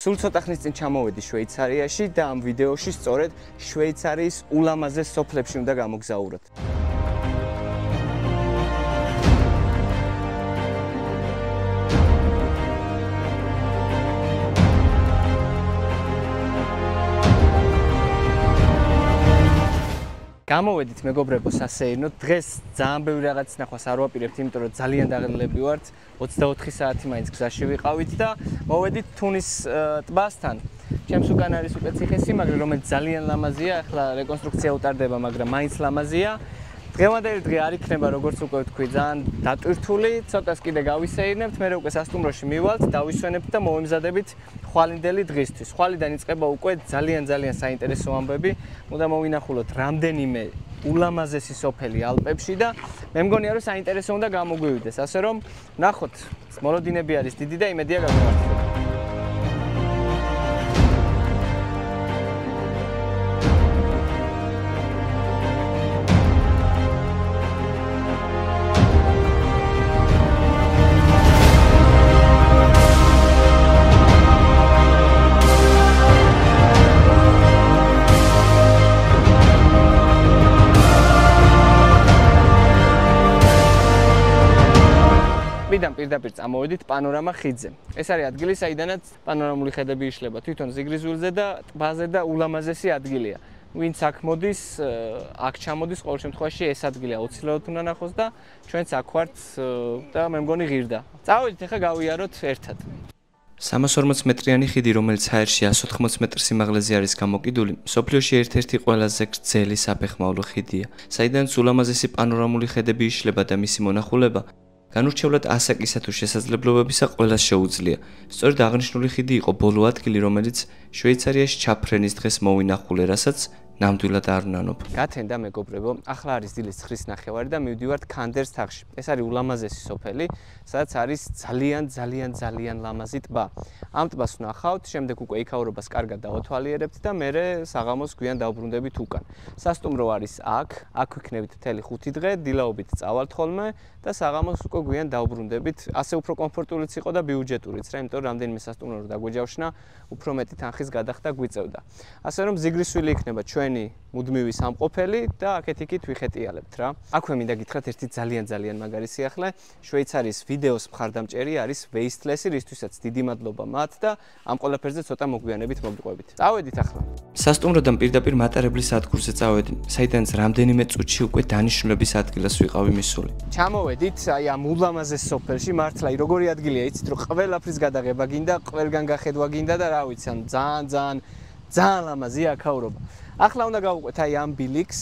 სულ ცოტა ხნის წინ ჩამოვედი შვეიცარიაში და ამ ვიდეოში სწორედ შვეიცარიის ულამაზეს სოფლებში უნდა გამოგზაუროთ. გამოვედით მეგობრებო სასეირნოდ. დღეს ძალიან ბევრი რაღაც ნახვას არ ვაპირებთ, იმიტომ რომ ძალიან დაღლილები ვართ. 24 საათი მაინც გზაში ვიყავით და მოვედით თუნის ტბასთან. ჩემს უკან არის უკვე ციხესიმაგრე, რომელიც ძალიან ლამაზია. ახლა რეკონსტრუქცია უტარდება, მაგრამ მაინც ლამაზია. დღევანდელი დღე არ იქნება, როგორც უკვე ვთქვი, ძალიან დატვირთული. ცოტას კიდე გავისეირნებთ, მე უკვე სასტუმროში მივალთ, დავისვენებთ და მოვიმზადებით ხვალინდელი დღისთვის. ხვალიდან იწყება უკვე ძალიან საინტერესო ამბები. უნდა მოვინახულოთ რამდენიმე ულამაზესი სოფელი ალპებში და მე მგონია რომ საინტერესო უნდა გამოგვივიდეს. ასე რომ ნახოთ, მოლოდინები არის დიდი და იმედია გამოვართვება. პირდაპირ წამოვედით პანორამა ხიდზე. ეს არის ადგილი, საიდანაც პანორამული ხედები იშლება თვითონ ზიგრიზულზე და ტბაზე და ულამაზესი ადგილია. ვინც აქ მოდის, აქ ჩამოდის, ყოველ შემთხვევაში ეს ადგილი აუცილებლად უნდა ნახოს და ჩვენც აქ ვართ და მე მგონი ღირდა. წავედით, ახლა გავიაროთ ერთად. 340 მეტრიანი ხიდი, რომელიც ჰაერში 180 მეტრის სიმაღლეზე არის გამოკიდული, მსოფლიოში ერთ-ერთი ყველაზე გრძელი საფეხმავლო ხიდია, საიდანაც ულამაზესი პანორამული ხედები იშლება და მისი მონახულება განურჩევლად ასაკისა თუ შესაძლებლობებისა ყველას შეუძლია. სწორედ აღნიშნული ხიდი იყო ბოლო ადგილი, რომელიც შვეიცარიაში ჩაფრენის დღეს მოვინახულე, რასაც ნამდვილად არ ვნანობ. გათენდა მეგობრებო, ახლა არის დილის 9-ის ნახევარი და მივდივართ ქანდერს თაღში. ეს არის ულამაზესი სოფელი, სადაც არის ძალიან ლამაზი ტბა. ამ ტბას ვნახავთ, შემდეგ უკვე იქაურობას კარგად დავათვალიერებთ და მერე საღამოს გვიან დავბრუნდებით უკან. სასტუმრო არის აქ ვიქნებით მთელი 5 დღე, დილაობით წავალთ ხოლმე და საღამოს უკვე გვიან დავბრუნდებით. ასე უფრო კომფორტულიც იყო და ბიუჯეტურიც, რა, იმიტომ რომ რამდენიმე სასტუმრო რო დაგვეჯავშნა, უფრო მეტი თანხის გადახდა გვიწევდა. ასე რომ ზიგრისვილი იქნება ჩვენი მუდმივი სამყოფელი და აქეთ-იქით ვიხეტიალებთ რა. აქვე მინდა გითხრათ ერთი ძალიან მაგარი სიახლე. შვეიცარიის ვიდეოს მხარდამჭერი არის Weistlesi, რისთვისაც დიდი მადლობა მათ და ამ ყველაფერზე ცოტა მოგვიანებით მოგიყვებით. წავედით ახლა. სასტუმროდან პირდაპირ მატარებლის სადგურზე წავედი, საიდანაც რამდენიმე წუთში უკვე დანიშნულების ადგილას ვიყავი მისული. ჩამოვედით აი ამ ულამაზეს სოფელში, მართლა როგორი ადგილია, იცით რომ ყველაფრის გადაღება გინდა, ყველგან გახედვა გინდა და რა ვიცი, ან ძალიან ლამაზია აქაურობა. ახლა უნდა გავუყვეთ აი ამ ბილიქს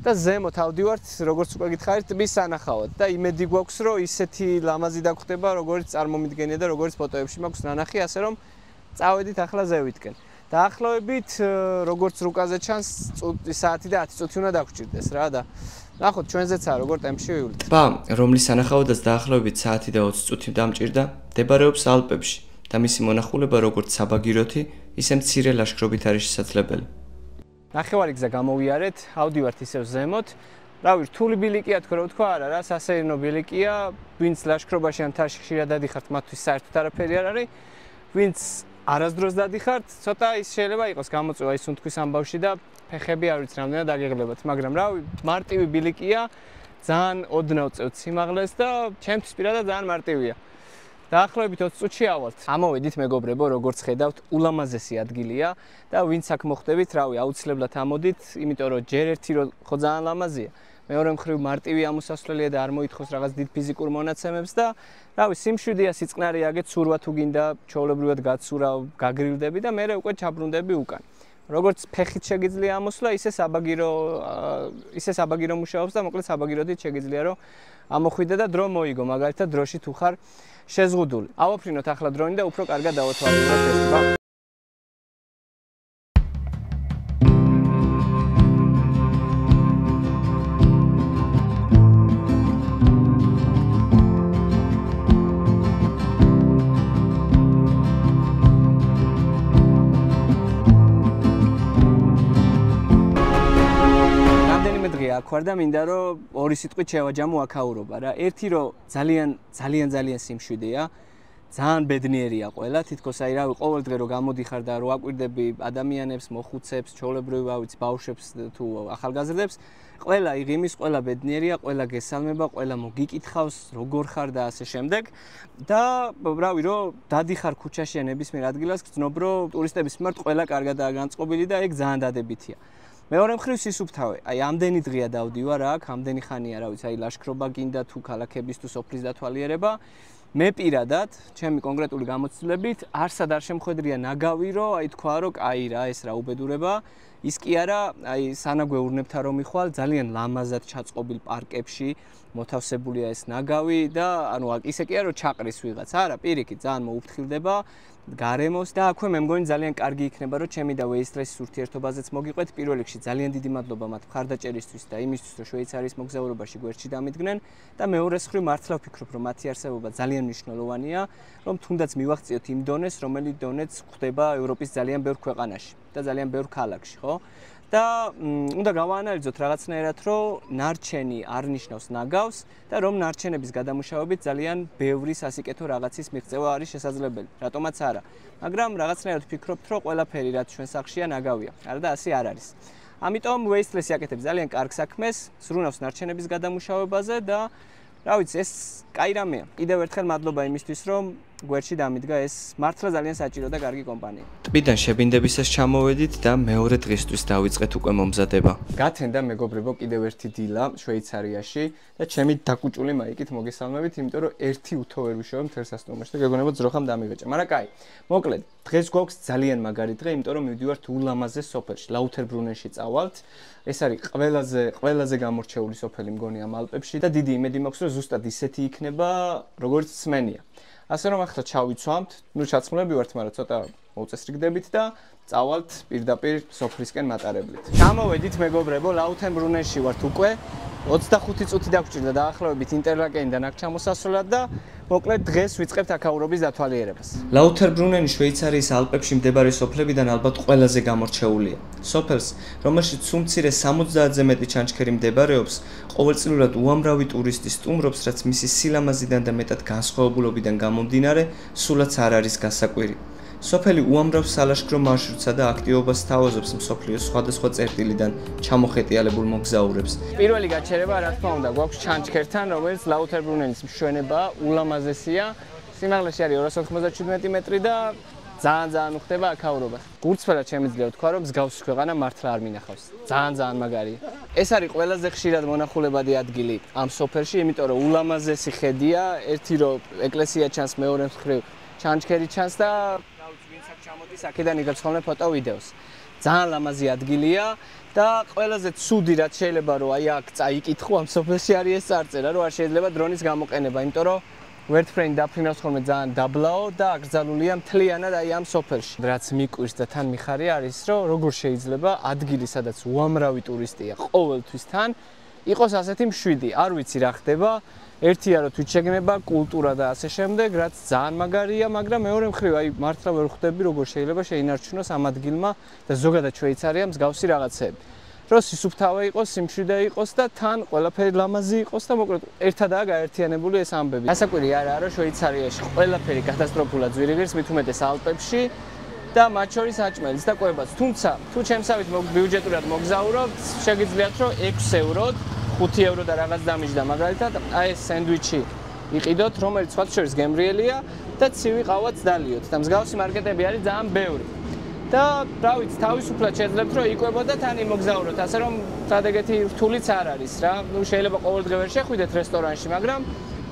და ზემოთ ავდივართ, როგორც უკვე გითხარით, ტბის სანახავად და იმედი გვაქვს, რომ ისეთი ლამაზი დაგხვდება, როგორც წარმომიდგენია და როგორც ფოტოებში მაქვს ნანახი, ასე რომ წავედით ახლა ზევითკენ. დაახლოებით როგორც რუკაზე ჩანს, საათი და 10 წუთი უნდა დაგვჭირდეს რა და ნახოთ ჩვენზეცაა როგორ ტემპში ვივლით. ტბა, რომლის სანახავადაც დაახლოებით საათი და 20 წუთი დამჭირდა, მდებარეობს ალპებში და მისი მონახულება როგორც საბაგიროთი, ისე მცირე ლაშქრობით არის შესაძლებელი. ნახევარი გზა გამოვიარეთ, ავდივართ ისევ ზემოთ. რავი, რთული ბილიკია თქო, რა ვთქვა არა რა, სასეირნო ბილიკია, ვინც ლაშქრობაში ან თაში ხშირად დადიხართ, მათთვის საერთოდ არაფერი არ არის. ვინც არასდროს დადიხართ, ცოტა ის შეიძლება იყოს გამოწვევა ის სუნთქვის ამბავში და ფეხები არ ვიცი რამდენად დაგეგლებათ, მაგრამ რავი, მარტივი ბილიკია, ძალიან ოდნავ წევთ სიმაღლეს და ჩემთვის პირადად ძალიან მარტივია. დაახლოებით 20 წუთში ავალთ. ამოვედით მეგობრებო, როგორც ხედავთ, ულამაზესი ადგილია და ვინც აქ მოხვდებით, რავი, აუცილებლად ამოდით, იმიტომ რომ ჯერ ერთი რო ხო ძალიან ლამაზია. მეორე მხრივ მარტივი ამოსასვლელია და არ მოითხოვს რაღაც დიდ ფიზიკურ მონაცემებს და რავი, სიმშვიდეა, სიწყნარია, აგეთ სურვა თუ გინდა, ჩვეულებრივად გაცურავ, გაგრილდები და მერე უკვე ჩაბრუნდები უკან. როგორც ფეხით შეგიძლია ამოსვლა, ისე საბაგირო მუშაობს და მოკლედ საბაგიროთით შეგიძლია რომ ამოხვიდე და დრო მოიგო, მაგალითად დროში თუ ხარ შეზღუდული. ავაფრინოთ ახლა დრონი და უფრო კარგად დავათვალიერებთ ეს ტბა. აქ ვარ და მინდა რომ ორი სიტყვით შევაჯამო აქაურობა რა. ერთი რომ ძალიან სიმშვიდეა, ძალიან ბედნიერია ყველა, თითქოს აი რავი ყოველდღე რო გამოდიხარ და რო აკვირდები ადამიანებს, მოხუცებს, ჩვეულებრივ ავიც ბავშვებს თუ ახალგაზრდებს, ყველა იღიმის, ყველა ბედნიერია, ყველა გესალმება, ყველა მოგიკითხავს, როგორ ხარ და ასე შემდეგ. და რავი რო დადიხარ ქუჩაში ან ნებისმიერ ადგილას, გრძნობ რომ ტურისტების მიმართ ყველა კარგადაა განწყობილი და ეგ ძალიან დადებითია. მეორე მხრივ სისუფთავე, აი ამდენი დღეა დავდივარ აქ, ამდენი ხანია, რა ვიცი, აი ლაშქრობა გინდა თუ ქალაქების თუ სოფლის დათვალიერება. მე პირადად, ჩემი კონკრეტული გამოცდილებით, არსად არ შემხვედრია ნაგავი, რომ აი თქვა, რომ კაი რა, ეს რა უბედურება, ის კი არა, აი სანაგვე ურნებთან რომ მიხვალ, ძალიან ლამაზად ჩაწყობილ პარკებში მოთავსებულია ეს ნაგავი და ანუ ისე კი არა, რომ ჩაყრის ვიღაც, არა, პირიქით, ძალიან მოუფრთხილდება გარემოს და აქვე მე მგონი ძალიან კარგი იქნება, რომ ჩემი და Waze-ს ურთიერთობაზეც მოგიყვეთ. პირველ რიგში ძალიან დიდი მადლობა მათ მხარდაჭერისთვის და იმისთვის, რომ შვეიცარიის მოგზაურობაში გვერდში დამიდგნენ და მეორეს მხრივ მართლა ვფიქრობ, რომ მათი არსებობა ძალიან მნიშვნელოვანია, რომ თუნდაც მივაღწიოთ იმ დონეს, რომელიც დონეც ხდება ევროპის ძალიან ბევრ ქვეყანაში და ძალიან ბევრ ქალაქში, ხო? და უნდა გავაანალიზოთ რაღაცნაირად, რომ ნარჩენი არ ნიშნავს ნაგავს და რომ ნარჩენების გადამუშავებით ძალიან ბევრი სასიკეთო რაღაცის მიღწევა არის შესაძლებელი. რატომაც არა. მაგრამ რაღაცნაირად ვფიქრობთ, რომ ყველაფერი რაც ჩვენ სახლშია ნაგავია. არა და ასე არ არის. ამიტომ Waze-ს აკეთებს ძალიან კარგ საქმეს, სრუნავს ნარჩენების გადამუშავებაზე და რა ვიცი, ეს კაი რამეა. კიდევ ერთხელ მადლობა იმისთვის, რომ გვერდში დამიდგა ეს მართლა ძალიან საჭირო და კარგი კომპანია. ტბიდან შებინდებისას ჩამოვედით და მეორე დღისთვის დავიწყეთ უკვე მომზადება. გათენდა მეგობრებო კიდევ ერთი დილა შვეიცარიაში და ჩემი დაკუჭული მაიკით მოგესალმებით, იმიტომ რომ ერთი უთო ვერ ვიშოვე მთელ სასტუმროში და გეგონებოდ ძროხამ დამივეჭა. მაგრამ კაი, მოკლედ, დღეს გვაქვს ძალიან მაგარი დღე, იმიტომ რომ მივდივართ ულამაზე სოფელში, ლაუთერბრუნენში წავალთ. ეს არის ყველაზე გამორჩეული სოფელი მგონი ამ ალპებში და დიდი იმედი მაქვს, რომ ზუსტად ისეთი იქნება, როგორც სმენია. ასე რომ ახლა ჩავიცვამთ, ნუ ჩაცმულები ვართ, მაგრამ ცოტა მოუწესრიგდებით და წავალთ პირდაპირ სოფლისკენ მატარებლით. ჩამოვედით მეგობრებო, ლაუთერბრუნენში ვართ უკვე. 25 წუთი დაგვჭირდა დაახლოებით ინტერლაკენიდან აქ ჩამოსასვლელად და მოკლედ დღეს ვიწყებთ აქაურობის დათვალიერებას. ლაუთერბრუნენი შვეიცარიის ალპებში მდებარე სოფლებიდან ალბათ ყველაზე გამორჩეულია. სოფელს, რომელშიც უმცირე 70-ზე მეტი ჩანჩქერი მდებარეობს, ყოველწლიურად უამრავი ტურისტი სტუმრობს, რაც მისი სილამაზიდან და მეტად განსხვავებულობიდან გამომდინარე, სულაც არ არის გასაკვირი. სოფელი უამრავ სალაშქრო მარშრუტსა და აქტივობას სთავაზობს მსოფლიოს სხვადასხვა წერტილიდან ჩამოხეტიალებულ მოგზაურებს. პირველი გაჩერება, რა თქმა უნდა, გვაქვს ჩანჩქერთან, რომელიც ლაუთერბრუნენის მშვენებაა, ულამაზესია. სიმაღლეში არის 297 მეტრი და ძალიან უხდება აქაურობა. გულწრფელად შემიძლია ვთქვა, რომ მსგავსი ქვეყანა მართლა არ მინახავს. ძალიან მაგარია. ეს არის ყველაზე ხშირად მონახულებადი ადგილი ამ სოფელში, იმიტომ რომ ულამაზესი ხედია, ერთი რომ ეკლესია ჩანს, მეორე მხრივ ჩანჩქერი ჩანს და ჩამოდის აქედან იღებს ხოლმე ფოტო ვიდეოს. ძალიან ლამაზი ადგილია და ყველაზე ცუდი რაც შეიძლება რომ აი აქ წაიკითხო ამ სოფელში არის ეს წარწერა, რომ არ შეიძლება დრონის გამოყენება, იმიტომ რომ ვერტფრენი დაფრინავს ხოლმე ძალიან დაბლაო და აკრძალულია მთლიანად აი ამ სოფელში. რაც მიკვირს და თან მიხარი არის, რომ როგორ შეიძლება ადგილი, სადაც უამრავი ტურისტია ყოველთვის თან, იყოს ასეთი მშვიდი. არ ვიცი რა ხდება. ერთია რომ თვით შეგნება, კულტურა და ასე შემდეგ, რაც ძალიან მაგარია, მაგრამ მეორე მხრივ აი მართლა ვერ ხვდები როგორ შეიძლება შეინარჩუნოს ამ ადგილმა და ზოგადად შვეიცარია მსგავსი რაღაცები. რომ სისუფთავე იყოს, სიმშვიდე იყოს და თან ყველაფერი ლამაზი იყოს და მოკლედ ერთადაა გაერთიანებული ეს ამბები. გასაკვირი არაა რომ შვეიცარიაში ყველაფერი კატასტროფულად ძვირიღირს, მით უმეტეს ალპებში და მათ შორის აჭმელიც და კვებაც. თუმცა თუ ჩემსავით ბიუჯეტურად მოგზაურობთ, შეგიძლიათ რომ 6 ევროდ 5 евро და რაღაც დამიჯდა მაგალითად აი ეს სენდვიჩი იყიდოთ, რომელიც სხვა შორის გემრიელია და ცივი ყავაც დალიოთ და მსგავსი მარკეტები არის ძალიან ბევრი. და რა ვიცი, თავისუფლად შეძლებთ რომ იკვებოთ და თან იმოგზაუროთ, ასე რომ სადაგეთი რთულიც არ არის რა. ნუ შეიძლება ყოველდღე ვერ შეხვიდეთ რესტორანში, მაგრამ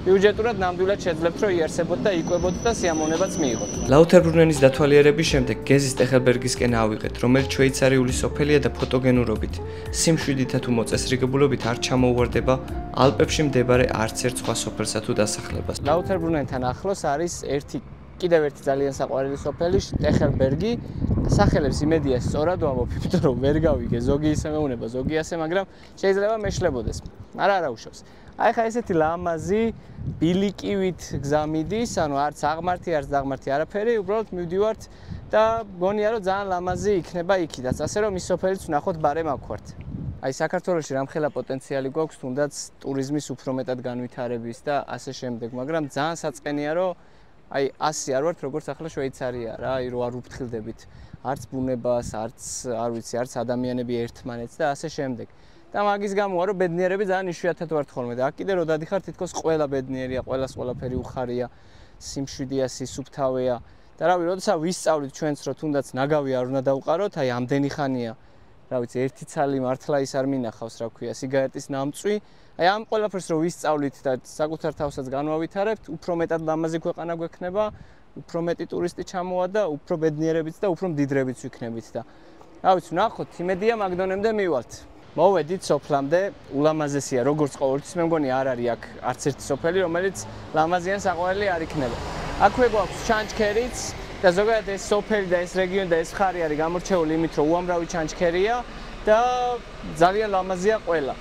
ბიუჯეტურად ნამდვილად შეძლებთ რომ იარსებოთ და იკვებოთ და სიამოვნებაც მიიღოთ. ლაუთერბრუნენის დათვალიერების შემდეგ გეზის ტეხელბერგისკენ ავიღეთ, რომელიც შვეიცარიული სოფელია და ფოტოგენურობით, სიმშვიდითა თუ მოწესრიგებულობით არ ჩამოუვარდება ალპებში მდებარე არც ერთ სხვა სოფელსა თუ დასახლებას. ლაუთერბრუნენთან ახლოს არის კიდევ ერთი ძალიან საყვარელი სოფელი ტეხელბერგი. სახელებს იმედია სწორად ვამბობ, იმიტომ რომ ვერ გავიგე, ზოგი ისე მეუნება, ზოგი ასე, მაგრამ შეიძლება მეშლებოდეს. არა უშავს. აი ხა ესეთი ლამაზი ბილიკივით გზა მიდის, ანუ არც აღმართი, არც დაღმართი არაფერი, უბრალოდ მივდივართ და გონია რომ ძალიან ლამაზი იქნება იქიდაც. ასე რომ ის სოფელიც ვნახოთ ბარემ აქვართ. აი საქართველოში რამხელა პოტენციალი გვაქვს, თუნდაც ტურიზმის უფრო მეტად განვითარების და ასე შემდეგ, მაგრამ ძალიან საწყენია რომ აი ასე არ ვართ როგორც ახლა შვეიცარია რა, აი რო არ უფრთხილდებით არც ბუნებას, არც არ ვიცი, არც ადამიანები ერთმანეთს და ასე შემდეგ. და მაგის გამოა რომ ბედნიერები ძალიან იშვიათად ვართ ხოლმე და აქ კიდე რო დადიხარ თითქოს ყველა ბედნიერია, ყველას ყველაფერი უხარია, სიმშვიდეა, სისუფთავეა და რავი, როდესაც ვისწავლით ჩვენც რომ თუნდაც ნაგავი არ უნდა დავყაროთ, აი ამდენი ხანია რა ვიცი, ერთი ცალი მართლა ის არ მინახავს, რა ქვია, სიგარეტის ნამწვი. აი ამ ყველაფერს რო ვისწავლით და საკუთარ თავსაც განვავითარებთ, უფრო მეტად ლამაზი ქვეყანა გვექნება, უფრო მეტი ტურისტი ჩამოვა და უფრო ბედნიერებიც და უფრო მდიდრებიც ვიქნებით და რა ვიცი, ნახოთ, იმედია მაგდონემდე მივალთ. მოვედით სოფლამდე, ულამაზესია, როგორც ყოველთვის მე მგონი არ არის აქ არც ერთი სოფელი, რომელიც ლამაზიან საყვარელი არ იქნება. აქვე გვაქვს ჩანჩქერიც და ზოგადად ეს სოფელი და ეს რეგიონი და ეს მხარე არის გამორჩეული იმით, რომ უამრავი ჩანჩქერია და ძალიან ლამაზია ყველა.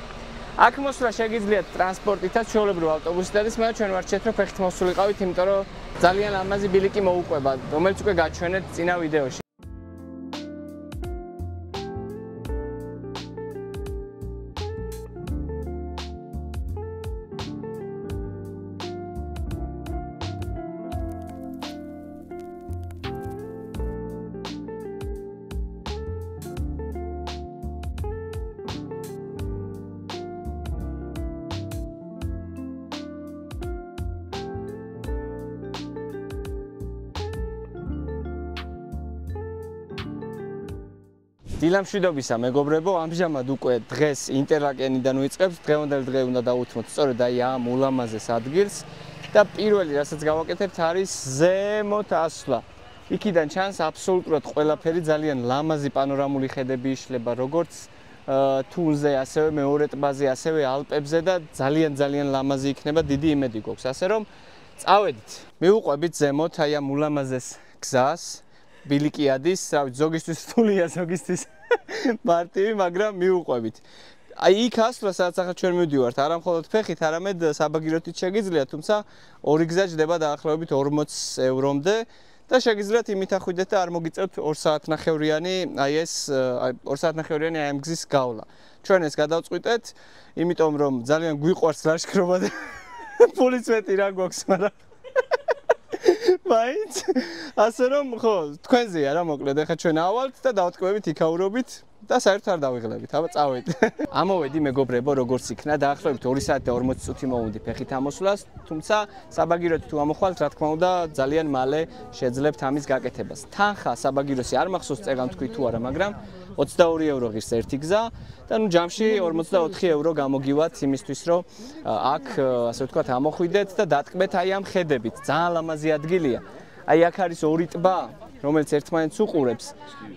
აქ მოსვლა შეგიძლიათ ტრანსპორტითაც, ჩვეულებრივ ავტობუსითაც, მაგრამ ჩვენ ვარჩიეთ რომ ფეხით მოსულიყავით, იმიტომ რომ ძალიან ლამაზი ბილიკი მოუყვება, რომელიც უკვე გაჩვენეთ წინა ვიდეოში. დილამშვიდობისა მეგობრებო, ამჟამად უკვე დღეს ინტერლაკენიდან ვიწყებთ, დღევანდელი დღე უნდა დავუთმოთ სწორედ აი ამ ულამაზეს ადგილს და პირველი რასაც გავაკეთებთ არის ზემოთ ასვლა. იქიდან ჩანს აბსოლუტურად ყველაფერი, ძალიან ლამაზი პანორამული ხედები იშლება როგორც თუნზე, ასევე მეორე ტბაზე, ასევე ალპებზე და ძალიან ლამაზი იქნება, დიდი იმედი გვაქვს. ასე რომ წავედით. მივუყვებით ზემოთ აი ამ ულამაზეს გზას. ბილიკი ადის, რა ვიცი, ზოგისთვის რთულია, ზოგისთვის მარტივი, მაგრამ მივუყვებით. აი იქ ასვლა, სადაც ახლა ჩვენ მივდივართ, არა მხოლოდ ფეხით, არამედ საბაგიროთიც შეგიძლიათ, თუმცა ორი გზა ჯდება დაახლოებით 40 ევრომდე და შეგიძლიათ იმით ახვიდეთ და არ მოგიწევთ 2 საათნახევრიანი, აი ეს 2 საათნახევრიანი აი ამ გზის გავლა. ჩვენ ეს გადავწყვიტეთ, იმიტომ რომ ძალიან გვიყვარს ლაშქრობა და ფულიც მეტი რა გვაქვს, მაგრამ მაინც ასე რომ ხო თქვენზეა რა მოკლედ ახლა ჩვენ ავალთ და დავტკბებით იქაურობით და საერთოდ არ დავიღლებით აბა წავედით ამოვედი მეგობრებო როგორც იქნა დაახლოებით 2 საათი და 40 წუთი მოვუდი ფეხით ამოსვლას თუმცა საბაგიროთი თუ ამოხვალთ რა თქმა უნდა ძალიან მალე შეძლებთ ამის გაკეთებას თანხა საბაგიროსი არ მახსოვს წეგან თქვი თუ არა მაგრამ 22 ევრო ღირს ერთი გზა და ნუ ჯამში 44 ევრო გამოგივათ იმისთვის რომ აქ ასე ვთქვათ ამოხვიდეთ და დატკბეთ აი ამ ხედებით ძალიან ლამაზი ადგილია აი აქ არის ორი ტბა რომელიც ერთმანეთს უყურებს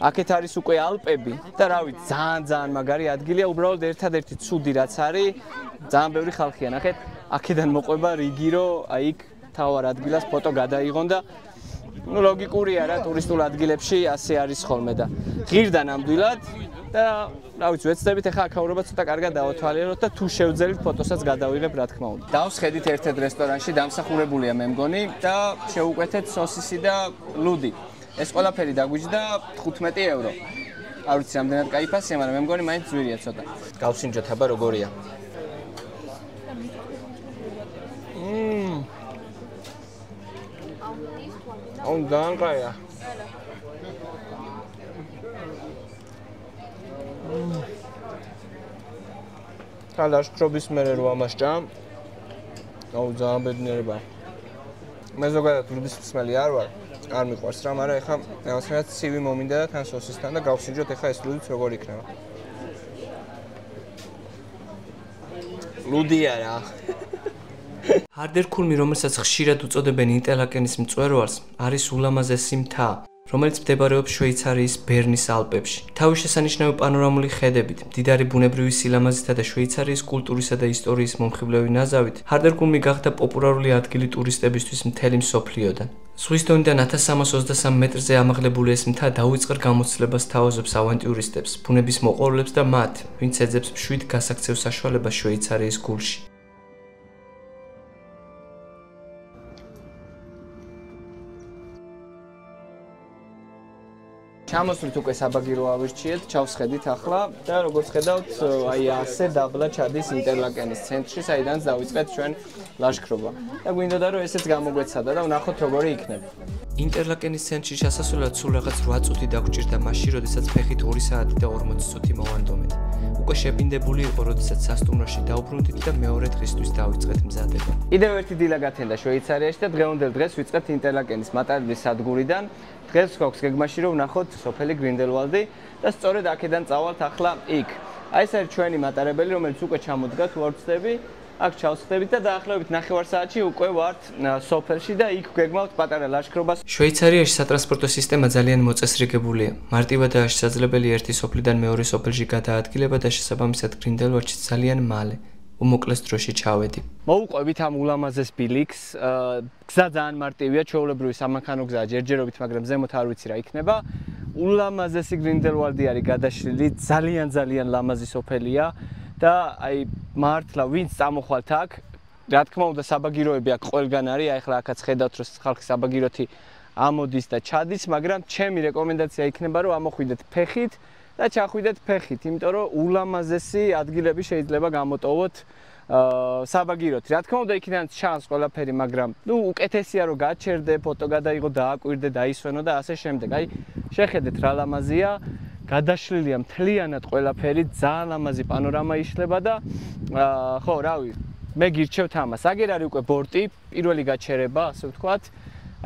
აქეთ არის უკვე ალპები და რავი ძალიან მაგარი ადგილია უბრალოდ ერთადერთი ცუდი რაც არის ძალიან ბევრი ხალხია ნახეთ აქედან მოყვება რიგი რომ აი იქ თავარ ადგილას ფოტო გადაიღონ და ну ლოგიკურია რა ტურისტულ ადგილებში ასე არის ხოლმე და ღირდა ნამდვილად და რა ვიცი ვეცდებით ახლა აქაურობა ცოტა კარგად დავათვალიეროთ და თუ შევძელით ფოტოსაც გადავიღებ რა თქმა უნდა დავსხედით ერთ-ერთ რესტორანში დამსახურებულია მე მგონი და შევუკვეთეთ სოსისი და ლუდი ეს ყველაფერი დაგვიჯდა 15 ევრო არ ვიცი რამდენად კაი ფასია მაგრამ მე მგონი მაინც ძვირია ცოტა გავსინჯოთ აბა როგორია On dankaja. Kalashkrobis mere რო ამასჭა. აუ ძალიან ბედნიერება. მე ზოგადად ლუდის მსმელი არ ვარ. არ მიყვარს რა, მაგრამ ეხლა რაღაცნაირად ცივი მომინდა და თან სოსისთან და გავსინჯოთ ეხლა ეს ლუდიც როგორ იქნება. ლუდია რა. ჰარდერქულმი, რომელსაც ხშირად უწოდებენ ინტერლაკენის მწვერვალს, არის ულამაზესი მთა, რომელიც მდებარეობს შვეიცარიის ბერნის ალპებში. თავის შესანიშნავი პანორამული ხედებით, მდიდარი ბუნებრივი სილამაზითა და შვეიცარიის კულტურისა და ისტორიის მომხიბლევი ნაზავით, ჰარდერქულმი გახდა პოპულარული ადგილი ტურისტებისთვის მთელი მსოფლიოდან. ზღვის დონიდან 1323 მეტრზე ამაღლებული ეს მთა დაუწყარ გამოცდილებას თავაზობს ავანტიურისტებს, ბუნების მოყვარულებს და მათ, ვინც ეძებს მშვიდ გასაქცევ საშუალებას შვეიცარიის გულში. ჩამოსვლით უკვე საბაგირო ავირჩიეთ, ჩავსხედით ახლა და როგორც ხედავთ, აი ასე დაბლა ჩადის ინტერლაკენის ცენტრში, საიდანაც დავიწყეთ ჩვენ ლაშქრობა. და გვინდოდა რომ ესეც გამოგვეცადა და ვნახოთ როგორი იქნება. ინტერლაკენის ცენტრში შესასვლელად სულ რაღაც 8 წუთი დაგჭირდა მაშინ, როდესაც ფეხით 2 საათი და 40 წუთი მოვანდომეთ. უკვე შეპინდებული იყო, როდესაც სასტუმროში დავბრუნდით და მეორე დღისთვის დავიწყეთ მზადება. კიდევ ერთი დილა გათენდა შვეიცარიაში და დღევანდელ დღეს ვიწყებთ ინტერლაკენის მატარებლის სადგურიდან. დღეს გვაქვს გეგმაში რომ ვნახოთ სოფელი გრინდელვალდი და სწორედ აქედან წავალთ ახლა იქ. აი ეს არის ჩვენი მატარებელი, რომელიც უკვე ჩამოდგა თუ არ ვცდები. აქ ჩავსხდებით და დაახლოებით 9 საათში უკვე ვართ სოფელში და იქ გვეგმავთ პატარა ლაშქრობას. შვეიცარიაში სატრანსპორტო სისტემა ძალიან მოწესრიგებულია. მარტივადაა შესაძლებელი ერთი სოფლიდან მეორე სოფელში გადაადგილება და შესაბამისად გრინდელვალდში ძალიან მალე, უმოკლეს დროში ჩავედი. მოვუყვებით ამ ულამაზეს ბილიქს. გზა ძალიან მარტივია, ჩვეულებრივი სამანქანო გზაა ჯერჯერობით, მაგრამ ზემოთ არ ვიცი რა იქნება. ულამაზესი გრინდელვალდი არის გადაშლილი, ძალიან ლამაზი სოფელია. და აი მართლა ვინც წამოხვალთ აქ, რა თქმა უნდა საბაგიროები აქ ყველგან არის, აი ახლა აქაც ხედავთ რომ ხალხი საბაგიროთი ამოდის და ჩადის, მაგრამ ჩემი რეკომენდაცია იქნება რომ ამოხვიდეთ ფეხით და ჩახვიდეთ ფეხით, იმიტომ რომ ულამაზესი ადგილები შეიძლება გამოტოვოთ საბაგიროთი. რა თქმა უნდა იქიდან ჩანს ყველაფერი, მაგრამ ნუ უკეთესია რომ გაჩერდე, ფოტო გადაიღო, დააკვირდე, დაისვენო და ასე შემდეგ. აი შეხედეთ რა ლამაზია. გადაშლილია მთლიანად ყველაფერი, ძალიან ლამაზი პანორამა იშლება და ხო, რავი, მე გირჩევთ ამას. აგერ არის უკვე ბორტი, პირველი გაჩერება, ასე ვთქვათ.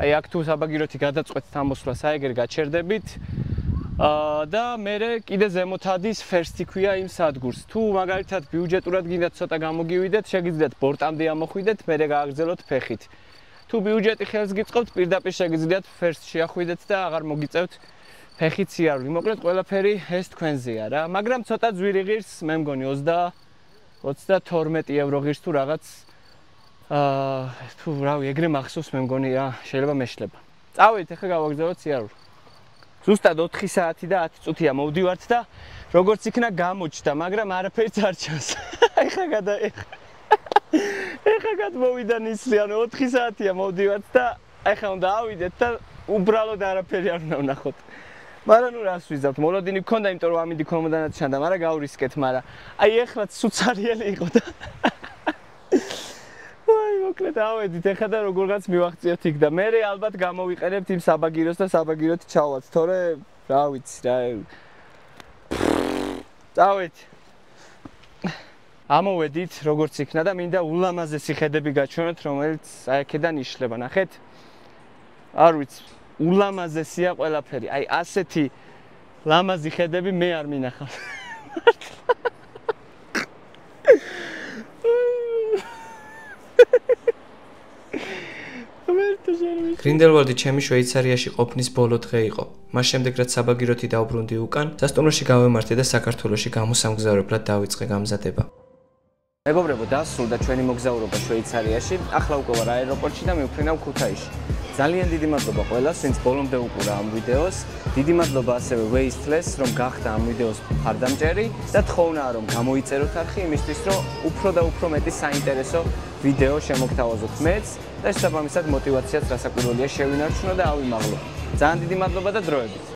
აი აქ თუ საბაგიროთი გადაწყვეტთ ამოსვლას, აი ეგერ გაჩერდებით. და მე კიდე ზემოთ ადის ფერსტი ქვია იმ სადგურს. თუ მაგალითად ბიუჯეტურად გინდათ ცოტა გამოგივიდეთ, შეგიძლიათ ბორტამდე ამოხვიდეთ, მე გააგრძელოთ ფეხით. თუ ბიუჯეტი ხელს გიწყობთ, პირდაპირ შეგიძლიათ ფერსტში ახვიდეთ და აღარ მოგიწევთ ფეხით სიარული. მოკლედ ყველაფერი ეს თქვენზეა რა, მაგრამ ცოტა ძვირი ღირს, მე მგონი 32 ევრო ღირს თუ რაღაც თუ რავი, ეგრე მახსოვს მე მგონი რა, შეიძლება მეშლება. წავედით, ახლა გავაგრძელოთ სიარული. ზუსტად 4 საათი და 10 წუთია მოვდივართ და როგორც იქნა გამოჩნდა, მაგრამ არაფერიც არ ჩანს. ეხლა გადმოვიდა ნისლი, ანუ 4 საათია მოვდივართ და ეხლა უნდა ავიდეთ და უბრალოდ არაფერი არ უნდა ვნახოთ. მაგრამ ნუ რას ვიზავთ, მოლოდინი გქონდა, იმიტომ რომ ამინდი კომოდანაც ჩანდა, მაგრამ გავრისკეთ, მაგრამ აი ეხლაც სუცარიელი იყო და აი მოკლედ ავედით, ეხლა და როგორღაც მივახციოთ იქ და მე ალბათ გამოვიყენებთ იმ საბაგიროს და საბაგიროთი ჩავალთ, თორე რა ვიცი რა. წავედით. ამოვედით, როგორც იქნა და მინდა ულამაზესი ხედები გაჩვენოთ, რომელიც აი აქედან იშლება, ნახეთ? არ ვიცი. ულამაზესია ყველაფერი. აი ასეთი ლამაზი ხედები მე არ მინახავს. გრინდელვალდი ჩემი შვეიცარიაში ყოფნის ბოლო დღე იყო. მას შემდეგ რაც საბაგიროთი დავბრუნდი უკან, სასტუმროში გავემართე და საქართველოში გამოსამგზავრებლად დავიწყე გამზადება. მეგობრებო, დასრულდა ჩვენი მოგზაურობა შვეიცარიაში. ახლა უკვე ვარ აეროპორტში და მივფრინავ ქუთაისში. ძალიან დიდი მადლობა ყველას, ვინც ბოლომდე უყურა ამ ვიდეოს. დიდი მადლობა ასევე Wasteless, რომ გახდა ამ ვიდეოს მხარდამჭერი და თხოვნა რომ გამოიწეროთ არხი იმისთვის, რომ უფრო და უფრო მეტი საინტერესო ვიდეო შემოგთავაზოთ მეც და შესაბამისად мотивაციაც რასაკვირველია შევინარჩუნო და ავიმაღლო. ძალიან დიდი მადლობა და დროებით.